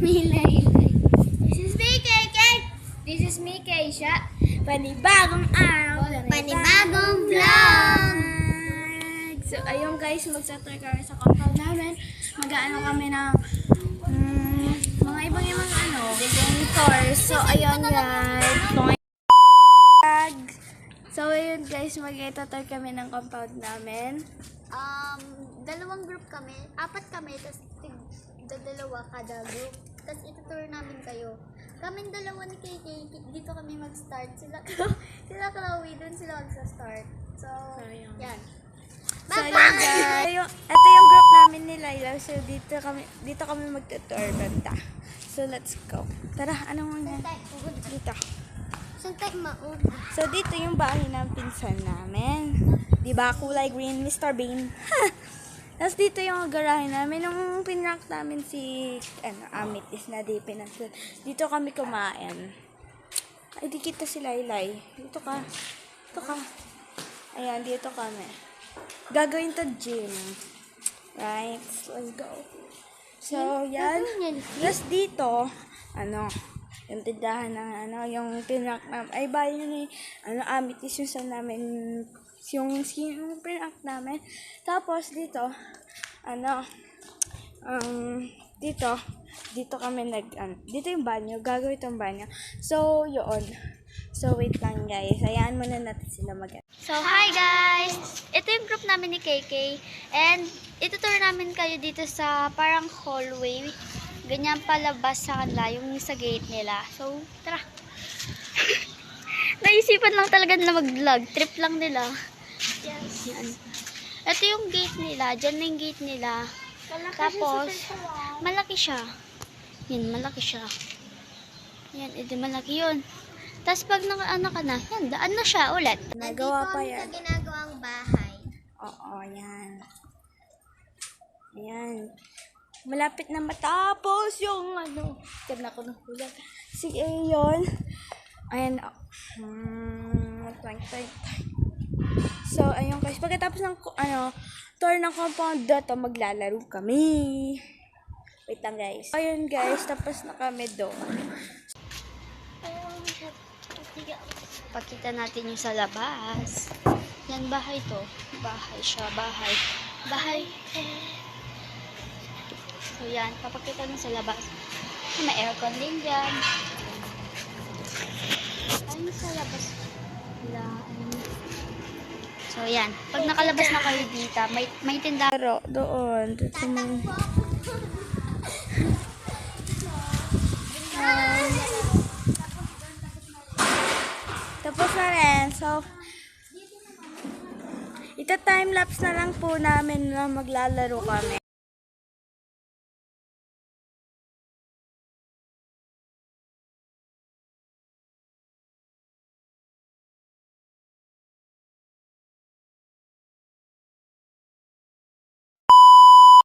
Hilay. This is me, Kay. This is me, Keisha. Panibagong araw. Panibagong vlog! So, ayun guys, magsa-tour kami sa compound namin. Mag-ano kami ng mga ibang tours. So, ayun guys. So, ayun guys, mag-tour kami ng compound namin. Dalawang group kami, 4 kami, tapos dalawa kada group. Tapos itutour namin kayo. Kaming dalawa ni KK, dito kami mag-start. Sila Chloe, dun sila mag-start. So, yan. So, ayun guys. Ito yung group namin ni Laila. So, dito kami mag-tour banda. So, let's go. Tara, anong mga dito? So, dito yung bahay ng pinsan namin. Diba, kulay green, Mr. Bean. Tapos dito yung garahe namin. Nung pinrank namin si Amethyst na di pinansin. Dito kami kumain. Ay, di kita si Laylay. Dito ka. Ayan, dito kami. Gagawin to gym. Right? Let's go. So, yan. Tapos dito, yung tindahan ng yung pinrank namin. Ay, bahay yun Amethyst yung sa namin, yung pinrank namin. Tapos dito, dito kami dito yung banyo, gagawin itong banyo. So, yun. So, wait lang guys. Hayaan muna natin sila So, hi guys! Ito yung group namin ni KK. And, itutour namin kayo dito sa parang hallway. Ganyan palabas sa kanila, yung sa gate nila. So, tara! Naisipan lang talaga nila mag-vlog. Trip lang nila. Yes. Yan. Ito yung gate nila. Diyan na yung gate nila. Tapos, malaki siya. Yan, malaki siya. Yan, edi malaki yun. Tapos pag naka ka na, yan, daan na siya ulit. Nagawa pa yan. Nandito kami sa ginagawang bahay. Oo, yan. Ayan. Malapit na matapos yung Tignan ko ng kulang. Sige, yun. Ayan. So, ayun guys. Pagkatapos ng tour ng compound dito, maglalaro kami. Wait lang guys. Ayun guys, tapos na kami doon. Pakita natin yung sa labas. Yan, bahay to. Bahay siya, bahay. So, yan. Papakita nyo sa labas. May aircon din dyan. Ayun sa labas. So, yan. Pag nakalabas na kayo dito, may tindahan. Pero, doon. Tapos na rin. So, ita-timelapse na lang po namin na maglalaro kami.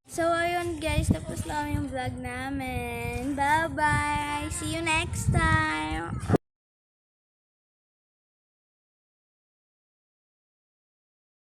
So, ayun guys, tapos lang yung vlog namin. Bye-bye! See you next time!